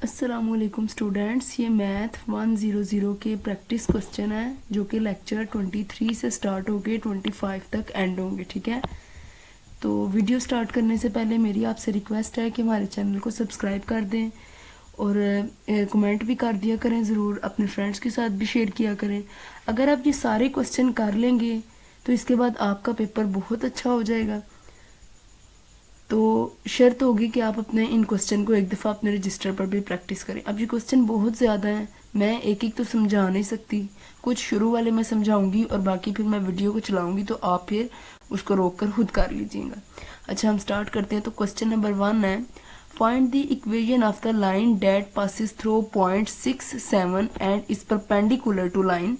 अस्सलामुअलैकुम स्टूडेंट्स, ये मैथ 100 के प्रैक्टिस क्वेश्चन है जो कि लेक्चर 23 से स्टार्ट होके 25 तक एंड होंगे। ठीक है, तो वीडियो स्टार्ट करने से पहले मेरी आपसे रिक्वेस्ट है कि हमारे चैनल को सब्सक्राइब कर दें और कमेंट भी कर दिया करें ज़रूर, अपने फ्रेंड्स के साथ भी शेयर किया करें। अगर आप ये सारे क्वेश्चन कर लेंगे तो इसके बाद आपका पेपर बहुत अच्छा हो जाएगा। तो शर्त होगी कि आप अपने इन क्वेश्चन को एक दफ़ा अपने रजिस्टर पर भी प्रैक्टिस करें। अब ये क्वेश्चन बहुत ज़्यादा हैं, मैं एक एक तो समझा नहीं सकती, कुछ शुरू वाले मैं समझाऊंगी और बाकी फिर मैं वीडियो को चलाऊंगी तो आप फिर उसको रोक कर खुद कर लीजिएगा। अच्छा, हम स्टार्ट करते हैं। तो क्वेश्चन नंबर 1 है, find the equation of the line that passes through point 6, 7 and is perpendicular to line.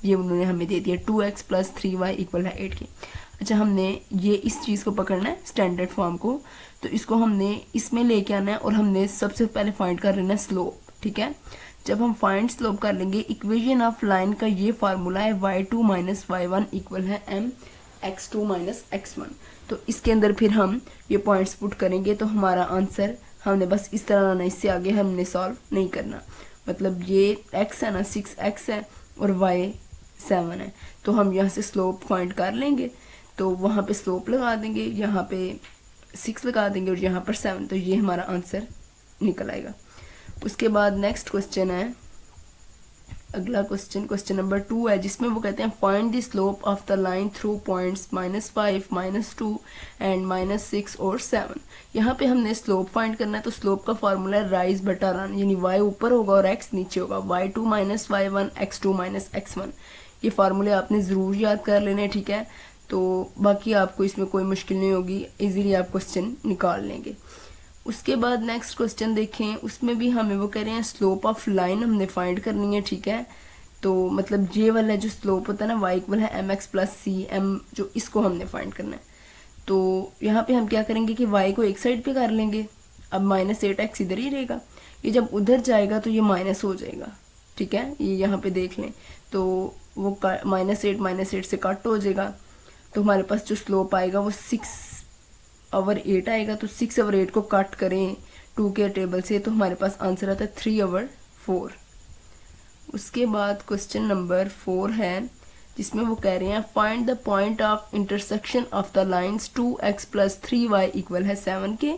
ये उन्होंने हमें दे दिया 2x + 3y = 8 के। अच्छा, हमने ये इस चीज़ को पकड़ना है, स्टैंडर्ड फॉर्म को, तो इसको हमने इसमें लेके आना है और हमने सबसे पहले फाइंड कर लेना है स्लोप। ठीक है, जब हम फाइंड स्लोप कर लेंगे, इक्वेशन ऑफ लाइन का ये फार्मूला है y2 - y1 = mx2 - x1। तो इसके अंदर फिर हम ये पॉइंट्स पुट करेंगे तो हमारा आंसर, हमने बस इस तरह आना, इससे आगे हमने सॉल्व नहीं करना। मतलब ये x है ना, 6x है और y 7 है, तो हम यहाँ से स्लोप फाइंड कर लेंगे। तो वहाँ पे स्लोप लगा देंगे, यहाँ पे 6 लगा देंगे और यहाँ पर 7, तो ये हमारा आंसर निकल आएगा। उसके बाद नेक्स्ट क्वेश्चन है, अगला क्वेश्चन, क्वेश्चन नंबर 2 है, जिसमें वो कहते हैं find the slope of the line through points -5, -2 and -6 और 7। यहाँ पे हमने स्लोप फाइंड करना है, तो स्लोप का फार्मूला है राइज बटा रन, यानी y ऊपर होगा और x नीचे होगा। y2 - y1 x2 - x1, ये फार्मूले आपने ज़रूर याद कर लेने। ठीक है, तो बाकी आपको इसमें कोई मुश्किल नहीं होगी, इजीली आप क्वेश्चन निकाल लेंगे। उसके बाद नेक्स्ट क्वेश्चन देखें, उसमें भी हमें वो कह रहे हैं स्लोप ऑफ लाइन हमने फाइंड करनी है। ठीक है, तो मतलब ये वाला जो स्लोप होता है ना, y = mx + c m, जो इसको हमने फाइंड करना है। तो यहाँ पे हम क्या करेंगे कि y को एक साइड पे कर लेंगे। अब -8x इधर ही रहेगा, ये जब उधर जाएगा तो ये माइनस हो जाएगा। ठीक है, ये यहाँ पे देख लें, तो वो -8 से कट हो जाएगा। तो हमारे पास जो स्लोप आएगा वो 6/8 आएगा। तो 6/8 को कट करें 2 के टेबल से, तो हमारे पास आंसर आता है 3/4। उसके बाद क्वेश्चन नंबर 4 है, जिसमें वो कह रहे हैं find the point of intersection of the lines 2x + 3y = 7 के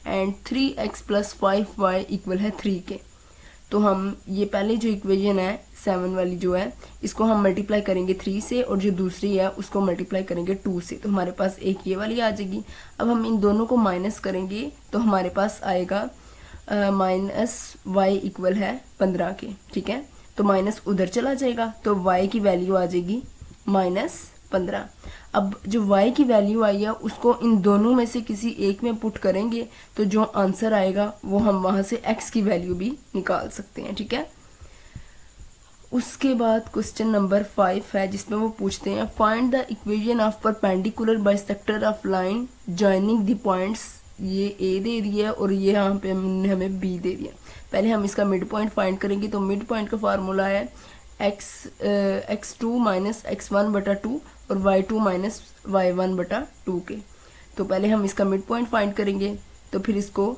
एंड 3x + 5y = 3 के। तो हम ये पहले जो इक्वेशन है 7 वाली जो है, इसको हम मल्टीप्लाई करेंगे 3 से और जो दूसरी है उसको मल्टीप्लाई करेंगे 2 से, तो हमारे पास एक ये वाली आ जाएगी। अब हम इन दोनों को माइनस करेंगे तो हमारे पास आएगा -y = 15 के। ठीक है, तो माइनस उधर चला जाएगा तो y की वैल्यू आ जाएगी -15। अब जो y की वैल्यू आई है उसको इन दोनों में से किसी एक में पुट करेंगे तो जो आंसर आएगा वो हम वहाँ से x की वैल्यू भी निकाल सकते हैं। ठीक है, उसके बाद क्वेश्चन नंबर 5 है, जिसमें वो पूछते हैं find the equation of perpendicular bisector of line joining the points. ये a दे दिया है और ये यहाँ पे हमें b दे दिया। पहले हम इसका मिड पॉइंट फाइंड करेंगे, तो मिड पॉइंट का फार्मूला है x2 - x1/2 और y2 - y1/2 के। तो पहले हम इसका मिड पॉइंट फाइंड करेंगे, तो फिर इसको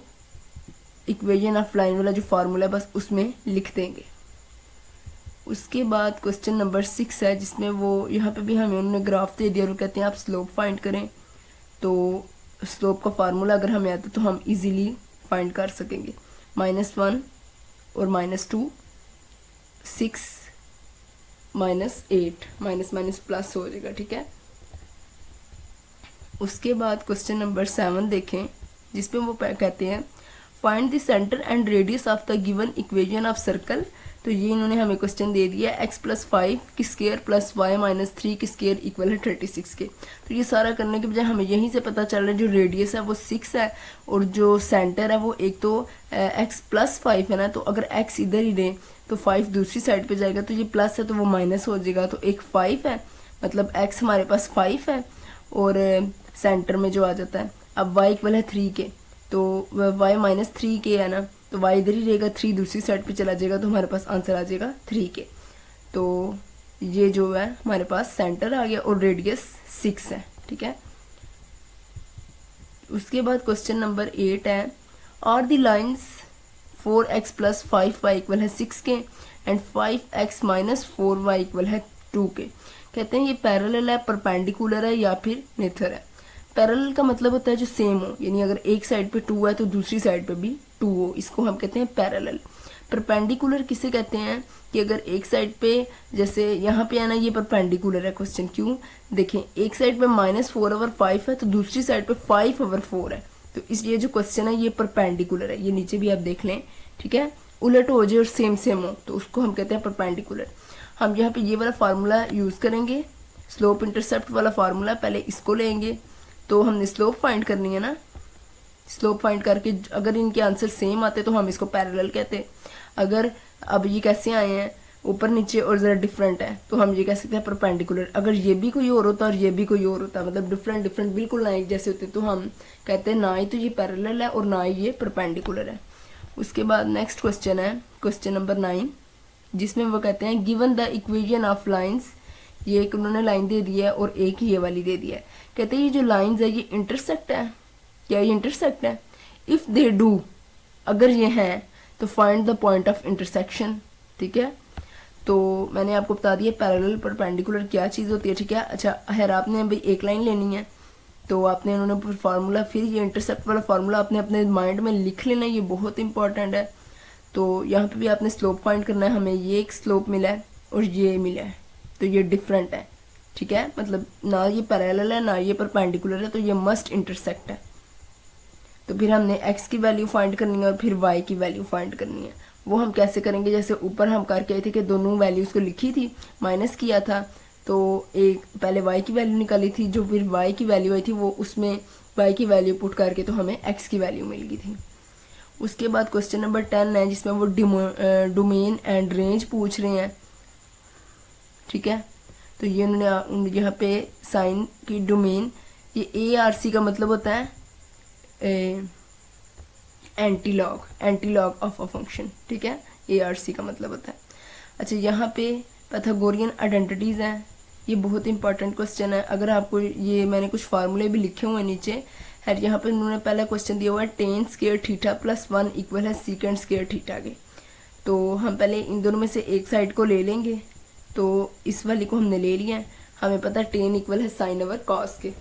इक्वेशन ऑफ लाइन वाला जो फार्मूला है बस उसमें लिख देंगे। उसके बाद क्वेश्चन नंबर 6 है, जिसमें वो यहाँ पे भी हमें उन्होंने ग्राफ दे दिया और कहते हैं आप स्लोप फाइंड करें। तो स्लोप का फार्मूला अगर हमें आता तो हम इजीली फाइंड कर सकेंगे। -1 और -2, 6 -8, माइनस प्लस हो जाएगा। ठीक है, उसके बाद क्वेश्चन नंबर 7 देखें, जिसमें वो कहते हैं find the centre and radius of the given equation of circle. तो ये इन्होंने हमें क्वेश्चन दे दिया x + 5 की स्क्वायर + y - 3 की स्क्वायर = 36 के। तो ये सारा करने के बजाय हमें यहीं से पता चल रहा है जो रेडियस है वो 6 है और जो सेंटर है वो एक तो x + 5 है ना, तो अगर x इधर ही रहे तो 5 दूसरी साइड पे जाएगा, तो ये प्लस है तो वो माइनस हो जाएगा। तो एक 5 है, मतलब x हमारे पास 5 है और सेंटर में जो आ जाता है। अब y = 3 के, तो y - 3 के है ना, तो y इधर ही रहेगा, 3 दूसरी साइड पे चला जाएगा, तो हमारे पास आंसर आ जाएगा 3 के। तो ये जो है हमारे पास सेंटर आ गया और रेडियस 6 है। ठीक है, उसके बाद क्वेश्चन नंबर 8 है, are the lines 4x plus 5y equal है 6 के and 5x minus 4y equal है 2 के। कहते हैं ये पैरेलल है, परपेंडिकुलर है या फिर नेथर है। पैरेलल का मतलब होता है जो सेम हो, यानी अगर एक साइड पे 2 है तो दूसरी साइड पे भी 2 हो, इसको हम कहते हैं पैरेलल। परपेंडिकुलर किसे कहते हैं कि अगर एक साइड पे, जैसे यहाँ पे है ना, ये परपेंडिकुलर है क्वेश्चन। क्यों? देखें, एक साइड पे -4/5 है तो दूसरी साइड पे 5/4 है, तो इसलिए जो क्वेश्चन है ये परपेंडिकुलर है। ये नीचे भी आप देख लें, ठीक है। उलट हो जाए और सेम सेम हो तो उसको हम कहते हैं परपेंडिकुलर। हम यहाँ पे ये वाला फार्मूला यूज़ करेंगे, स्लोप इंटरसेप्ट वाला फार्मूला। पहले इसको लेंगे, तो हमने स्लोप फाइंड करनी है ना। स्लोप फाइंड करके अगर इनके आंसर सेम आते तो हम इसको पैरेलल कहते। अगर अब ये कैसे आए हैं ऊपर नीचे और ज़रा डिफरेंट है तो हम ये कह सकते हैं परपेंडिकुलर। अगर ये भी कोई और होता और ये भी कोई और होता, मतलब डिफरेंट डिफरेंट बिल्कुल ना एक जैसे होते, तो हम कहते हैं ना ही तो ये पैरेलल है और ना ही ये परपेंडिकुलर है। उसके बाद नेक्स्ट क्वेश्चन है क्वेश्चन नंबर 9, जिसमें वो कहते हैं given the equation of lines. ये एक उन्होंने लाइन दे दी है और एक ये वाली दे दी है। कहते हैं ये जो लाइन्स है ये इंटरसेक्ट है। क्या ये इंटरसेक्ट है? इफ़ दे डू, अगर ये हैं तो find the point of intersection. ठीक है, तो मैंने आपको बता दिया पैरेलल परपेंडिकुलर क्या चीज़ होती है। ठीक है, अच्छा खैर आपने भाई एक लाइन लेनी है तो आपने उन्होंने फार्मूला, फिर ये इंटरसेप्ट वाला फार्मूला आपने अपने माइंड में लिख लेना, ये बहुत इंपॉर्टेंट है। तो यहाँ पे भी आपने स्लोप फाइंड करना है। हमें ये एक स्लोप मिला है और ये मिला है, तो ये डिफरेंट है। ठीक है, मतलब ना ये पैरेलल है ना ये परपेंडिकुलर है, तो ये मस्ट इंटरसेक्ट है। तो फिर हमने x की वैल्यू फाइंड करनी है और फिर y की वैल्यू फाइंड करनी है। वो हम कैसे करेंगे? जैसे ऊपर हम करके आए थे कि दोनों वैल्यूज़ को लिखी थी, माइनस किया था, तो एक पहले y की वैल्यू निकाली थी, जो फिर y की वैल्यू आई थी वो उसमें y की वैल्यू पुट करके तो हमें x की वैल्यू मिल गई थी। उसके बाद क्वेश्चन नंबर 10 है, जिसमें वो डोमेन एंड रेंज पूछ रहे हैं। ठीक है, तो ये उन्होंने यहाँ पे साइन की डोमेन, ये ARC का मतलब होता है एंटीलॉग ऑफ अ फंक्शन। ठीक है, ARC का मतलब होता है। अच्छा, यहाँ पे पैथागोरियन आइडेंटिटीज़ हैं, ये बहुत इंपॉर्टेंट क्वेश्चन है। अगर आपको ये मैंने कुछ फार्मूले भी लिखे हुए हैं नीचे है, यहाँ पे उन्होंने पहला क्वेश्चन दिया हुआ है tan square theta plus 1 equal है सीकेंड स्क्वायर थीटा के। तो हम पहले इन दोनों में से एक साइड को ले लेंगे, तो इस वाली को हमने ले लिया है। हमें पता है tan इक्वल है साइन ओवर कॉस के,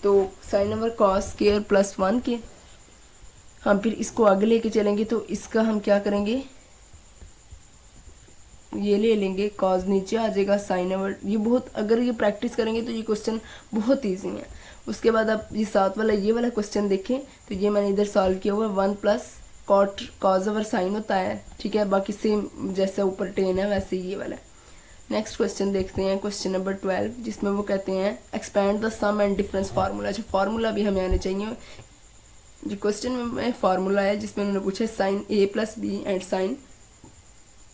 तो sine over cos square plus 1 के हम फिर इसको आगे लेके चलेंगे। तो इसका हम क्या करेंगे, ये ले लेंगे, कॉज नीचे आ जाएगा, साइन ओवर। ये बहुत, अगर ये प्रैक्टिस करेंगे तो ये क्वेश्चन बहुत ईजी है। उसके बाद आप ये साथ वाला ये वाला क्वेश्चन देखें, तो ये मैंने इधर सॉल्व किया हुआ है, 1 plus cot cos over sine होता है। ठीक है, बाकी सेम जैसे ऊपर टेन है वैसे ये वाला है। नेक्स्ट क्वेश्चन देखते हैं, क्वेश्चन नंबर 12, जिसमें वो कहते हैं expand the sum and difference formula. जो फार्मूला भी हमें आने चाहिए। जो क्वेश्चन में फार्मूला है जिसमें उन्होंने पूछा sine A plus B and sine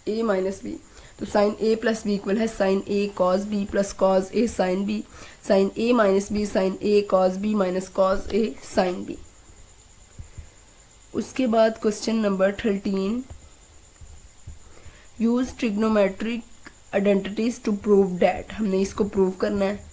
A minus B. तो sine A plus B equal है sine A cos B plus cos A sine B, sine A minus B sine A cos B minus cos A sine B. उसके बाद question number 13, use trigonometric identities to prove that. हमने इसको prove करना है।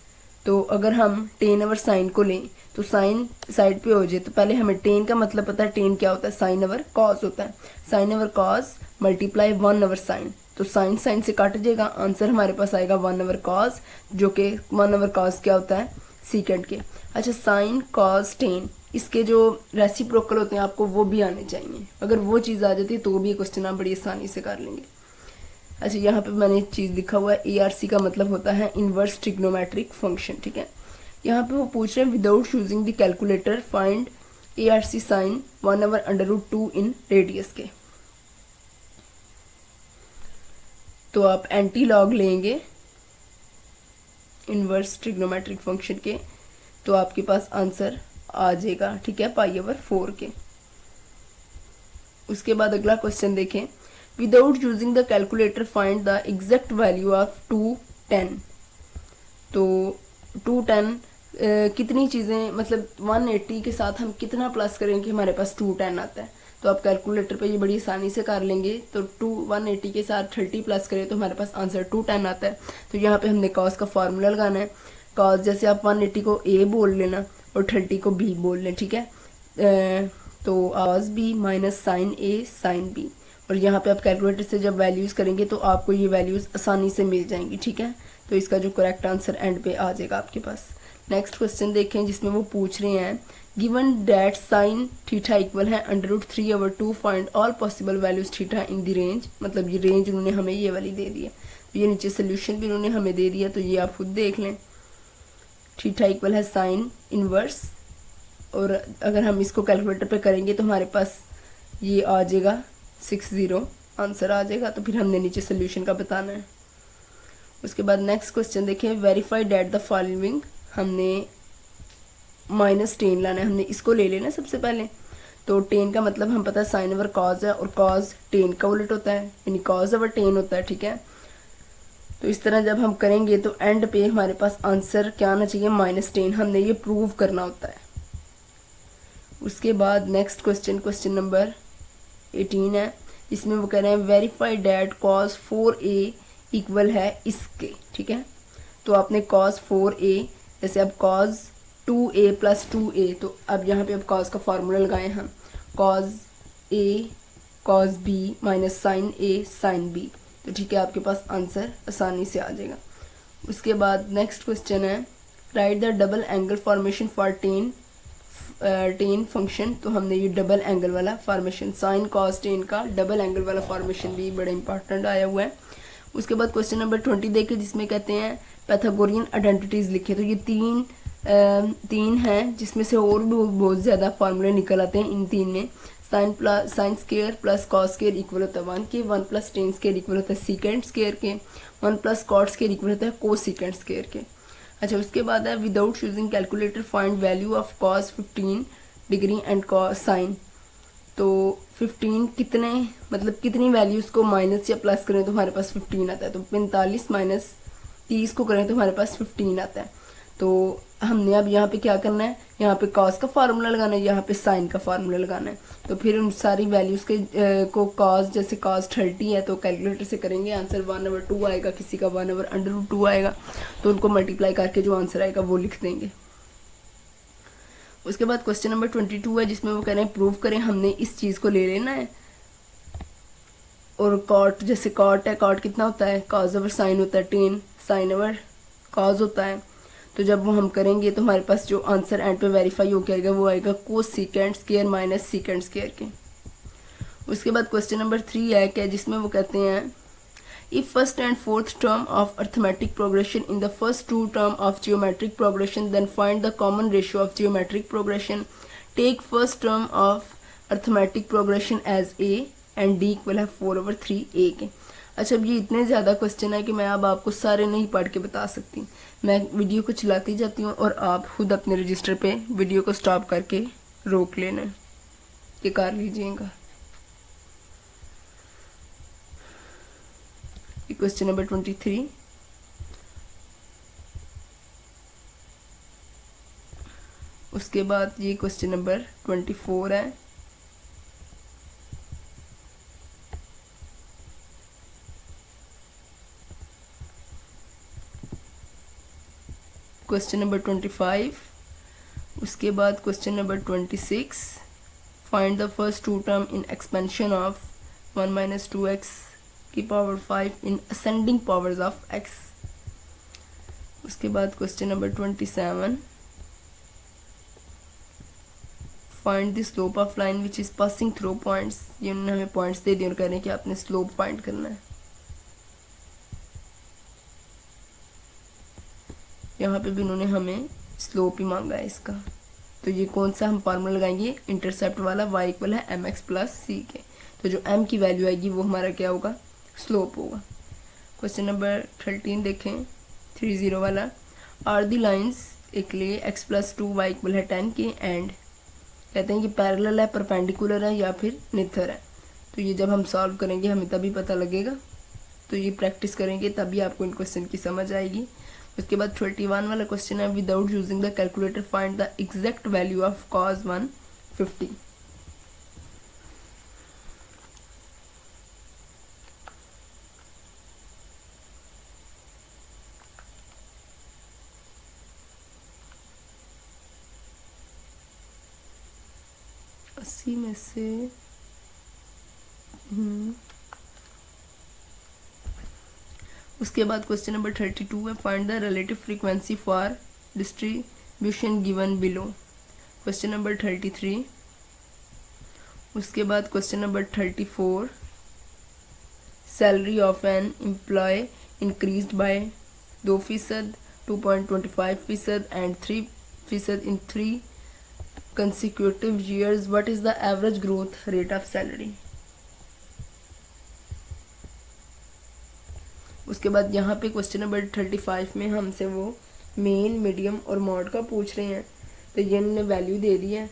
तो अगर हम ten over sign को लें तो साइन साइड पे हो जाए, तो पहले हमें टेन का मतलब पता है, टेन क्या होता है, साइन ओवर कॉस होता है। Sine over cos multiply 1 over sine, तो साइन साइन से कट जाएगा, आंसर हमारे पास आएगा 1 ओवर कॉस, जो कि 1 ओवर कॉस क्या होता है, सीकेंड के। अच्छा, साइन कॉस टेन, इसके जो रेसिप्रोकल होते हैं आपको वो भी आने चाहिए। अगर वो चीज़ आ जाती है तो भी क्वेश्चन आप बड़ी आसानी से कर लेंगे। अच्छा, यहाँ पे मैंने एक चीज़ लिखा हुआ है, ARC का मतलब होता है इनवर्स ट्रिग्नोमेट्रिक फंक्शन। ठीक है, यहाँ पे वो पूछ रहे हैं without using the calculator find ARC sine 1 over √2 in radius के। तो आप एंटी लॉग लेंगे इनवर्स ट्रिग्नोमेट्रिक फंक्शन के, तो आपके पास आंसर आ जाएगा। ठीक है, π/4 के। उसके बाद अगला क्वेश्चन देखें, without using the calculator find the exact value of 210। तो 210 कितनी चीज़ें, मतलब 180 के साथ हम कितना प्लस करेंगे हमारे पास 210 आता है। तो आप कैलकुलेटर पे ये बड़ी आसानी से कर लेंगे। तो 180 के साथ 30 प्लस करें तो हमारे पास आंसर 210 आता है। तो यहाँ पे हमने कॉस का फार्मूला लगाना है। कॉस जैसे आप 180 को A बोल लेना और 30 को B बोल लें। ठीक है, तो cos B minus sine A sine B, और यहाँ पे आप कैलकुलेटर से जब वैल्यूज़ करेंगे तो आपको ये वैल्यूज़ आसानी से मिल जाएंगी, ठीक है। तो इसका जो करेक्ट आंसर एंड पे आ जाएगा आपके पास। नेक्स्ट क्वेश्चन देखें जिसमें वो पूछ रहे हैं given that sine theta equal है √3/2 find all possible values theta in the range. मतलब ये रेंज उन्होंने हमें ये वाली दे दी है, तो ये नीचे सोल्यूशन भी उन्होंने हमें दे दिया, तो ये आप खुद देख लें। थीटा इक्वल है साइन इनवर्स, और अगर हम इसको कैलकुलेटर पे करेंगे तो हमारे पास ये आ जाएगा 60 आंसर आ जाएगा। तो फिर हमने नीचे सोल्यूशन का बताना है। उसके बाद नेक्स्ट क्वेश्चन देखें वेरीफाई डैट द फॉलोइंग। हमने -10 लाना है, हमने इसको ले लेना सबसे पहले। तो 10 का मतलब हम पता है साइन ओवर कॉज है, और कॉज 10 का उलट होता है, यानी कॉज ओवर 10 होता है, ठीक है। तो इस तरह जब हम करेंगे तो एंड पे हमारे पास आंसर क्या आना चाहिए -10। हमने ये प्रूव करना होता है। उसके बाद नेक्स्ट क्वेश्चन नंबर 18 है, इसमें वो कह रहे हैं verify that cos 4a equal है इसके, ठीक है। तो आपने cos 4a, जैसे अब cos 2a + 2a, तो अब यहाँ पे अब cos का फार्मूला लगाएं हम, cos a cos b - sin a sin b, तो ठीक है आपके पास आंसर आसानी से आ जाएगा। उसके बाद नेक्स्ट क्वेश्चन है right the double angle formation for ten function. तो हमने ये डबल एंगल वाला फॉर्मेशन साइन कॉस 10 का डबल एंगल वाला फॉर्मेशन भी बड़ा इंपॉर्टेंट आया हुआ है। उसके बाद क्वेश्चन नंबर 20 देखे जिसमें कहते हैं पैथागोरियन आइडेंटिटीज लिखे। तो ये तीन हैं जिसमें से और भी बहुत ज़्यादा फार्मूले निकल आते हैं। इन तीन में sine square + cos square equal होता है 1 के, 1 + टेन स्केयर इक्वल होता है सीकेंड स्केयर के, 1 + कॉट स्केयर इक्वल होता है कोसेकेंड स्केयर के। अच्छा, उसके बाद है without using calculator find value of cos 15 degree and cos sine. तो 15 कितने मतलब कितनी वैल्यूज़ को माइनस या प्लस करें तो हमारे पास 15 आता है। तो 45 - 30 को करें तो हमारे पास 15 आता है। तो हमने अब यहाँ पे क्या करना है, यहाँ पे कॉस का फार्मूला लगाना है, यहाँ पे साइन का फार्मूला लगाना है। तो फिर उन सारी वैल्यूज़ के को कॉस, जैसे कॉस 30 है तो कैलकुलेटर से करेंगे, आंसर 1/2 आएगा, किसी का 1/√2 आएगा। तो उनको मल्टीप्लाई करके जो आंसर आएगा वो लिख देंगे। उसके बाद क्वेश्चन नंबर 22 है जिसमें वो कह रहे हैं प्रूव करें। हमने इस चीज़ को ले लेना है, और कॉट, जैसे कॉट है, कॉट कितना होता है, कॉस ओवर साइन होता है 10, साइन ओवर कॉस होता है। तो जब वो हम करेंगे तो हमारे पास जो आंसर एंड पे वेरीफाई होकर आएगा वो आएगा कोसेकेंड स्केयर - सेकेंड स्केयर के। उसके बाद क्वेश्चन नंबर 3 है क्या, जिसमें वो कहते हैं if first and fourth term of arithmetic progression in the first two term of geometric progression, then find the common ratio of geometric progression. Take first term of arithmetic progression as a and d equal है 4/3a के। अच्छा, अब ये इतने ज़्यादा question है कि मैं अब आपको सारे नहीं पढ़ के बता सकती। मैं वीडियो को चलाती जाती हूँ और आप खुद अपने रजिस्टर पे वीडियो को स्टॉप करके रोक लेना, ये कर लीजिएगा। क्वेश्चन नंबर 23, उसके बाद ये क्वेश्चन नंबर 24 है। क्वेश्चन नंबर 25, उसके बाद question number 26, find the first two term in expansion of 1 - 2x की power 5 in ascending powers of x। उसके बाद question number 27, find the slope of line which is passing through points. ये उन्होंने हमें points दे दिए और कह रहे हैं कि आपने स्लोप फाइंड करना है। यहाँ पे भी उन्होंने हमें स्लोप ही मांगा है इसका। तो ये कौन सा हम फार्मूला लगाएंगे, इंटरसेप्ट वाला, y इक्वल है mx + c के। तो जो m की वैल्यू आएगी वो हमारा क्या होगा, स्लोप होगा। क्वेश्चन नंबर 13 देखें, 30 वाला, आर दी लाइन्स एक लिए x + 2y इक्वल है 10 के एंड कहते हैं कि पैरेलल है, परपेंडिकुलर है या फिर निथर है। तो ये जब हम सॉल्व करेंगे हमें तभी पता लगेगा। तो ये प्रैक्टिस करेंगे तभी आपको इन क्वेश्चन की समझ आएगी। उसके बाद 31 वाला क्वेश्चन है without using the calculator find the exact value of cos 150। अस्सी में से उसके बाद क्वेश्चन नंबर 32 है, find the relative frequency for distribution given below. Question number 33। उसके बाद question number 34, salary of an employ increased by 2%, 2.25% and 3% in 3 consecutive years. What is the average growth rate of salary? उसके बाद यहाँ पे question number 35 में हमसे वो main, medium और मॉड का पूछ रहे हैं, तो ये इन्होंने वैल्यू दे दी है।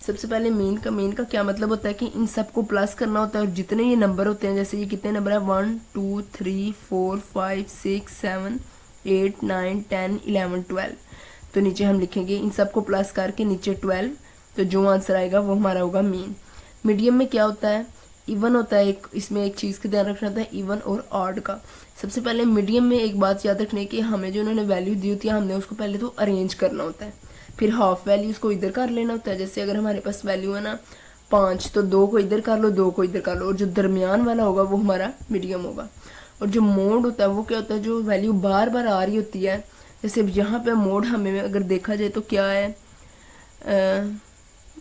सबसे पहले मेन का क्या मतलब होता है कि इन सबको प्लस करना होता है, और जितने ये नंबर होते हैं, जैसे ये कितने नंबर है 1 2 3 4 5 6 7 8 9 10 11 12, तो नीचे हम लिखेंगे इन सबको प्लस करके नीचे 12, तो जो आंसर आएगा वो हमारा होगा मीन। मीडियम में क्या होता है, इवन होता है, इसमें एक चीज़ का ध्यान रखना होता है, इवन और ऑड का। सबसे पहले मीडियम में एक बात याद रखने की, हमें जो उन्होंने वैल्यू दी होती है हमने उसको पहले तो अरेंज करना होता है, फिर हाफ वैल्यू उसको इधर कर लेना होता है। जैसे अगर हमारे पास वैल्यू है ना 5, तो 2 को इधर कर लो, 2 को इधर कर लो, और जो दरमियान वाला होगा वो हमारा मीडियम होगा। और जो मोड होता है वो क्या होता है, जो वैल्यू बार बार आ रही होती है। जैसे यहाँ पे मोड हमें अगर देखा जाए तो क्या है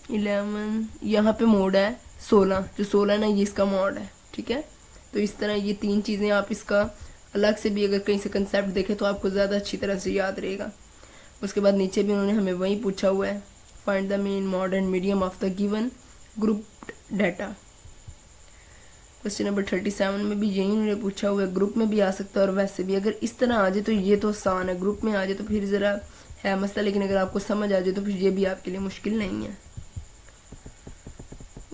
11, यहाँ पे मोड है 16, जो 16 ना ये इसका मोड है, ठीक है। तो इस तरह ये 3 चीज़ें आप इसका अलग से भी अगर कहीं से कंसेप्ट देखें तो आपको ज़्यादा अच्छी तरह से याद रहेगा। उसके बाद नीचे भी उन्होंने हमें वही पूछा हुआ है, find the main, mod and medium of the given group data. Question number 37 में भी यही उन्होंने पूछा हुआ है, ग्रुप में भी आ सकता है और वैसे भी। अगर इस तरह आ जाए तो ये तो आसान है, ग्रुप में आ जाए तो फिर ज़रा है मसला, लेकिन अगर आपको समझ आ जाए तो फिर ये भी आपके लिए मुश्किल नहीं है।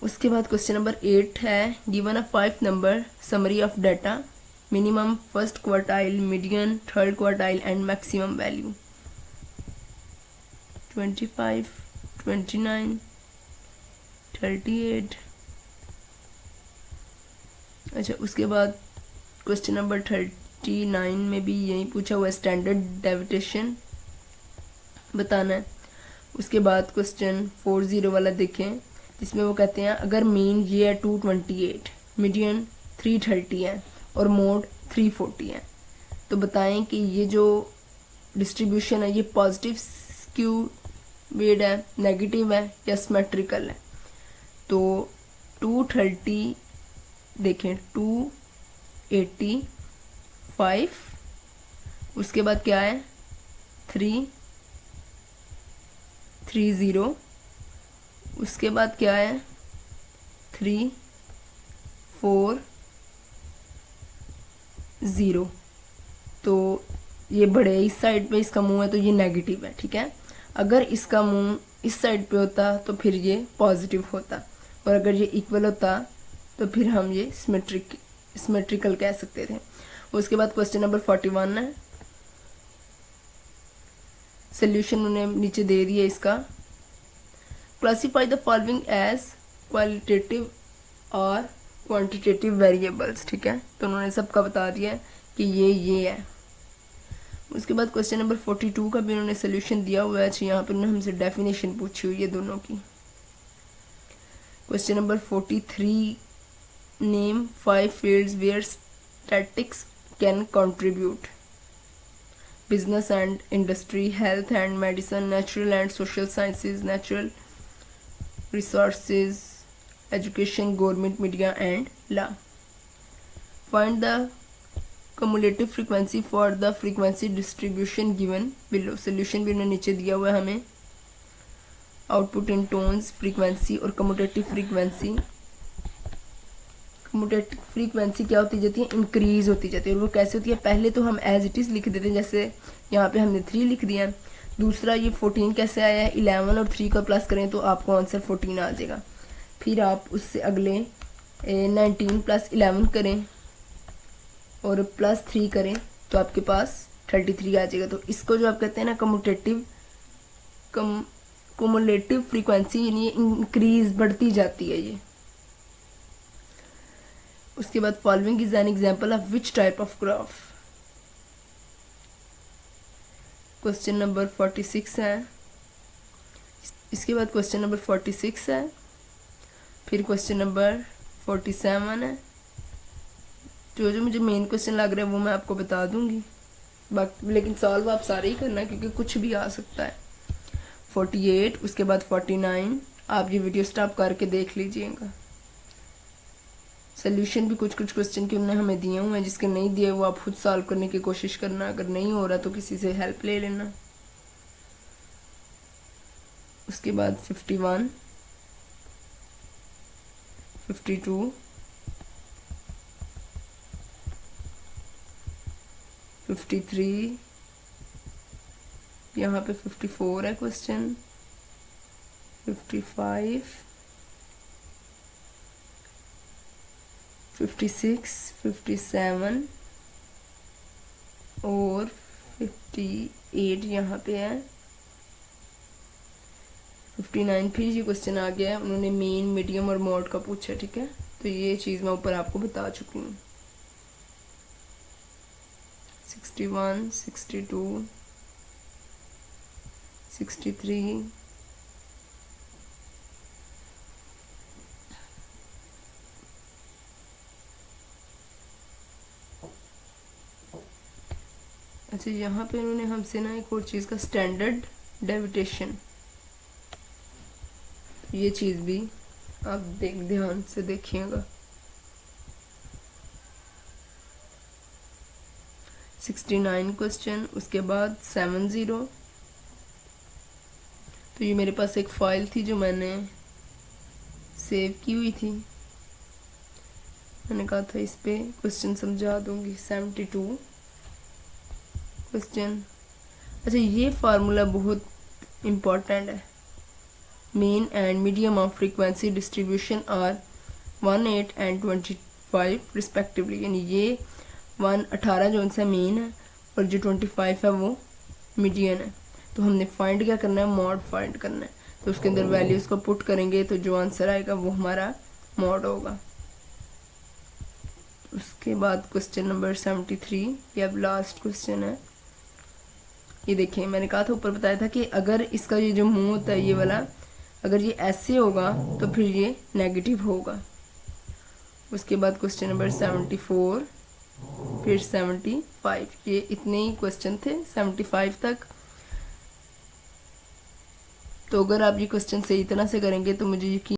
उसके बाद क्वेश्चन नंबर 8 है, given a 5 number summary of data, minimum, first quartile, median, third quartile and maximum value. 25, 29, 38। अच्छा, उसके बाद क्वेश्चन नंबर 39 में भी यही पूछा हुआ है, स्टैंडर्ड डेविएशन बताना है। उसके बाद क्वेश्चन 40 वाला देखें, जिसमें वो कहते हैं अगर मीन ये है 228, मीडियन 330 है और मोड 340 है, तो बताएं कि ये जो डिस्ट्रीब्यूशन है ये पॉजिटिव स्क्यू वेड है, नेगेटिव है या सिमेट्रिकल है। तो 230 देखें 285, उसके बाद क्या है 330, उसके बाद क्या है 340। तो ये बड़े इस साइड पे इसका मुंह है तो ये नेगेटिव है, ठीक है। अगर इसका मुंह इस साइड पे होता तो फिर ये पॉजिटिव होता, और अगर ये इक्वल होता तो फिर हम ये सिमेट्रिकल कह सकते थे। उसके बाद क्वेश्चन नंबर 41 है, सोल्यूशन उन्हें नीचे दे दिया इसका, classify the following as qualitative और क्वांटिटेटिव वेरिएबल्स, ठीक है। तो उन्होंने सबका बता दिया है कि ये है। उसके बाद क्वेश्चन नंबर 42 का भी उन्होंने सोल्यूशन दिया हुआ है। अच्छा, यहाँ पर उन्होंने हमसे डेफिनेशन पूछी हुई है दोनों की। Question number 43, name 5 fields where statics can contribute, business and industry, health and medicine, natural and social sciences, natural resources, education, government, media and law. Find the cumulative frequency for the frequency distribution given below। Solution भी उन्होंने नीचे दिया हुआ है हमें। Output in tones, frequency और commutative frequency. Commutative frequency क्या होती जाती है, इंक्रीज होती जाती है। और वो कैसे होती है, पहले तो हम एज इट इज़ लिख देते हैं, जैसे यहाँ पे हमने 3 लिख दिया। दूसरा ये 14 कैसे आया है, 11 और 3 का प्लस करें तो आपको आंसर 14 आ जाएगा। फिर आप उससे अगले 19 + 11 करें और +3 करें तो आपके पास 33 आ जाएगा। तो इसको जो आप कहते हैं ना कम्युलेटिव फ्रीक्वेंसी, यानी इंक्रीज बढ़ती जाती है ये। उसके बाद following is an example of which type of graph. Question number 46 है। इसके बाद क्वेश्चन नंबर 46 है, फिर क्वेश्चन नंबर 47 है। जो जो मुझे मेन क्वेश्चन लग रहा है वो मैं आपको बता दूंगी, बाकी लेकिन सॉल्व आप सारे ही करना क्योंकि कुछ भी आ सकता है। 48, उसके बाद 49। आप ये वीडियो स्टॉप करके देख लीजिएगा। सोल्यूशन भी कुछ कुछ क्वेश्चन के उन्होंने हमें दिए हुए हैं, जिसके नहीं दिए वो आप खुद सॉल्व करने की कोशिश करना, अगर नहीं हो रहा तो किसी से हेल्प ले लेना। उसके बाद 51, 52, 53, यहाँ पे 54 है क्वेश्चन, 55, 56, 57 और 58 यहाँ पे है। 59 फिर ये क्वेश्चन आ गया है, उन्होंने मेन, मीडियम और मॉड का पूछा, ठीक है। तो ये चीज़ मैं ऊपर आपको बता चुकी हूँ। 61, 62, 63, अच्छा यहाँ पे उन्होंने हमसे ना एक और चीज़ का स्टैंडर्ड डेविएशन, ये चीज़ भी आप ध्यान से देखिएगा। 69 क्वेश्चन, उसके बाद 70। तो ये मेरे पास एक फाइल थी जो मैंने सेव की हुई थी, मैंने कहा था इस पे क्वेश्चन समझा दूंगी। 72 क्वेश्चन। अच्छा ये फार्मूला बहुत इम्पोर्टेंट है। Mean and medium of frequency distribution are 18 and 25 respectively, यानी ये 18 जो उनसे मेन है और जो 25 है वो मीडियन है। तो हमने फाइंड क्या करना है, मॉड फाइंड करना है। तो उसके अंदर वैल्यूज को पुट करेंगे तो जो आंसर आएगा वो हमारा मॉड होगा। उसके बाद क्वेश्चन नंबर 73, ये अब लास्ट क्वेश्चन है। ये देखिए मैंने कहा था, ऊपर बताया था कि अगर इसका ये जो मुंह होता है ये वाला, अगर ये ऐसे होगा तो फिर ये नेगेटिव होगा। उसके बाद क्वेश्चन नंबर 74, फिर 75, ये इतने ही क्वेश्चन थे 75 तक। तो अगर आप ये क्वेश्चन सही तरह से करेंगे तो मुझे यकीन